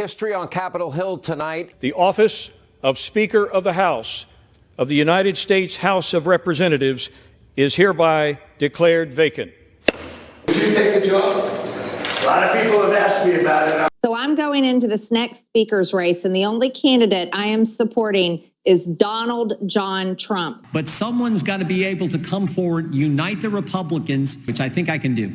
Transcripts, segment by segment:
History on Capitol Hill tonight. The office of Speaker of the House of the United States House of Representatives is hereby declared vacant. Would you take the job? A lot of people have asked me about it. So I'm going into this next speaker's race, and the only candidate I am supporting is Donald John Trump. But someone's got to be able to come forward, unite the Republicans, which I think I can do.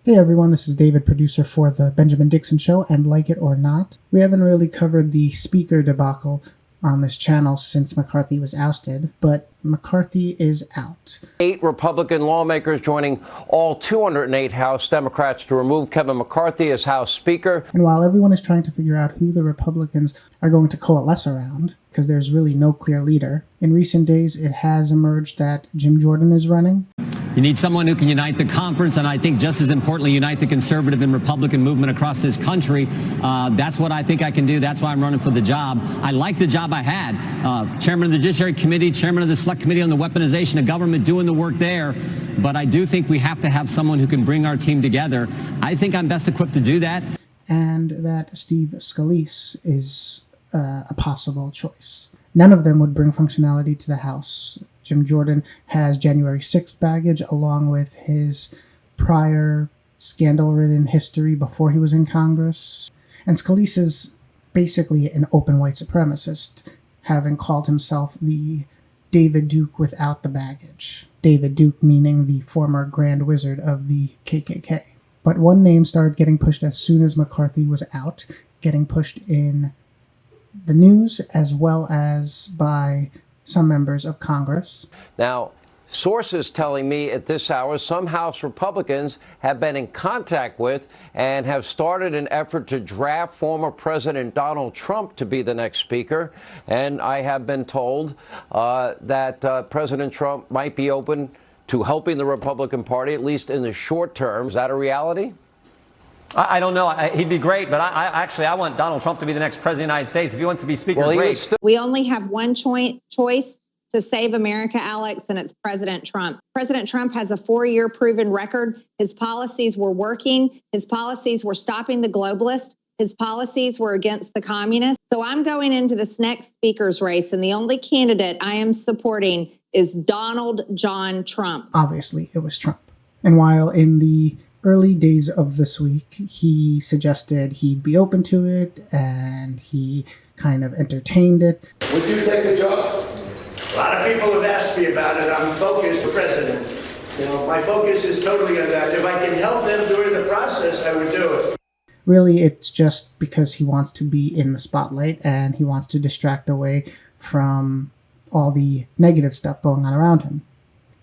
Hey everyone, this is David, producer for the Benjamin Dixon Show, and like it or not, we haven't really covered the speaker debacle on this channel since McCarthy was ousted, but McCarthy is out. 8 Republican lawmakers joining all 208 House Democrats to remove Kevin McCarthy as House Speaker. And while everyone is trying to figure out who the Republicans are going to coalesce around, because there's really no clear leader, in recent days it has emerged that Jim Jordan is running. You need someone who can unite the conference, and I think just as importantly, unite the conservative and Republican movement across this country. That's what I think I can do. That's why I'm running for the job. I like the job I had. Chairman of the Judiciary Committee, Chairman of the Select Committee on the Weaponization of Government, doing the work there. But I do think we have to have someone who can bring our team together. I think I'm best equipped to do that. And that Steve Scalice is a possible choice. None of them would bring functionality to the House. Jim Jordan has January 6th baggage along with his prior scandal-ridden history before he was in Congress. And Scalice is basically an open white supremacist, having called himself the David Duke without the baggage. David Duke meaning the former Grand Wizard of the KKK. But one name started getting pushed as soon as McCarthy was out, getting pushed in the news as well as by some members of Congress. Now, sources telling me at this hour some House Republicans have been in contact with and have started an effort to draft former President Donald Trump to be the next speaker. And I have been told that President Trump might be open to helping the Republican Party, at least in the short term. Is that a reality? I don't know. He'd be great, but I want Donald Trump to be the next president of the United States. If he wants to be speaker, well, great. We only have one choice to save America, Alex, and it's President Trump. President Trump has a 4-year proven record. His policies were working. His policies were stopping the globalists. His policies were against the communists. So I'm going into this next speaker's race, and the only candidate I am supporting is Donald John Trump. Obviously, it was Trump. And while in the early days of this week, he suggested he'd be open to it, and he kind of entertained it. Would you take the job? A lot of people have asked me about it. I'm focused president. You know, my focus is totally on that. If I can help them during the process, I would do it. Really, it's just because he wants to be in the spotlight and he wants to distract away from all the negative stuff going on around him.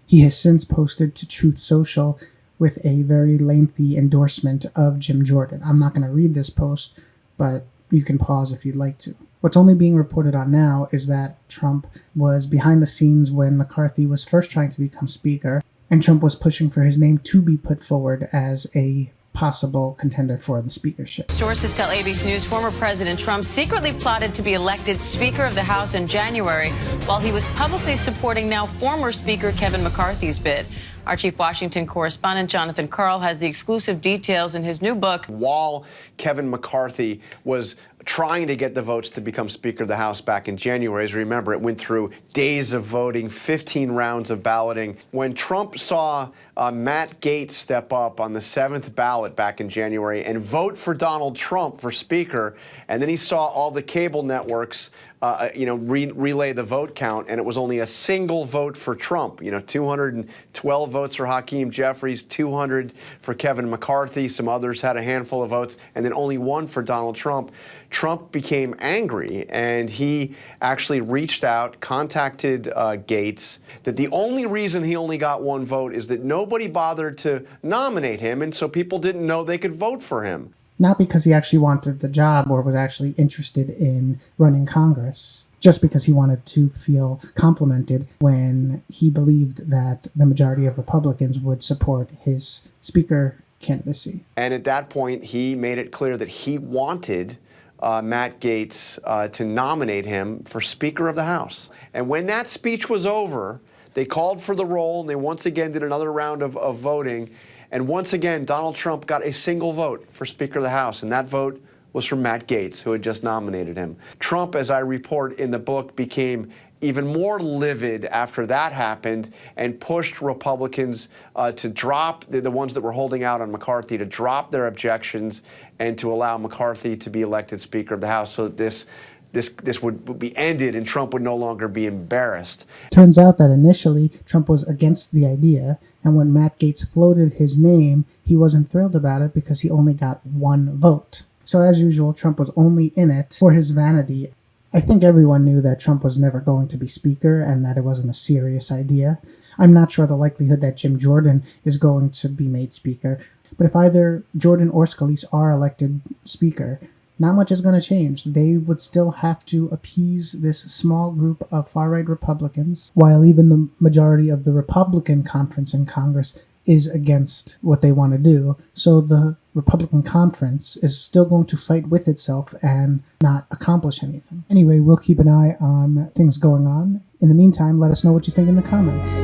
He has since posted to Truth Social with a very lengthy endorsement of Jim Jordan. I'm not going to read this post, but you can pause if you'd like to. What's only being reported on now is that Trump was behind the scenes when McCarthy was first trying to become speaker, and Trump was pushing for his name to be put forward as a possible contender for the speakership. Sources tell ABC News former President Trump secretly plotted to be elected Speaker of the House in January while he was publicly supporting now former Speaker Kevin McCarthy's bid. Our chief Washington correspondent Jonathan Karl has the exclusive details in his new book. While Kevin McCarthy was trying to get the votes to become Speaker of the House back in January, as you remember, it went through days of voting, 15 rounds of balloting. When Trump saw Matt Gaetz step up on the 7th ballot back in January and vote for Donald Trump for Speaker, and then he saw all the cable networks relay the vote count, and it was only a single vote for Trump. 212 votes for Hakeem Jeffries, 200 for Kevin McCarthy. Some others had a handful of votes, and then only one for Donald Trump. Trump became angry, and he actually reached out, contacted Gaetz, that the only reason he only got one vote is that nobody bothered to nominate him, and so people didn't know they could vote for him. Not because he actually wanted the job or was actually interested in running Congress, just because he wanted to feel complimented when he believed that the majority of Republicans would support his speaker candidacy. And at that point, he made it clear that he wanted Matt Gaetz to nominate him for Speaker of the House. And when that speech was over, they called for the roll, and they once again did another round of voting. And once again, Donald Trump got a single vote for Speaker of the House, and that vote was from Matt Gaetz, who had just nominated him. Trump, as I report in the book, became even more livid after that happened and pushed Republicans to drop, the ones that were holding out on McCarthy, to drop their objections and to allow McCarthy to be elected Speaker of the House so that this would be ended and Trump would no longer be embarrassed. Turns out that initially Trump was against the idea, and when Matt Gaetz floated his name, he wasn't thrilled about it because he only got one vote. So as usual, Trump was only in it for his vanity. I think everyone knew that Trump was never going to be Speaker and that it wasn't a serious idea. I'm not sure the likelihood that Jim Jordan is going to be made Speaker, but if either Jordan or Scalice are elected Speaker, not much is going to change. They would still have to appease this small group of far-right Republicans, while even the majority of the Republican conference in Congress is against what they want to do. So the Republican conference is still going to fight with itself and not accomplish anything. Anyway, we'll keep an eye on things going on. In the meantime, let us know what you think in the comments.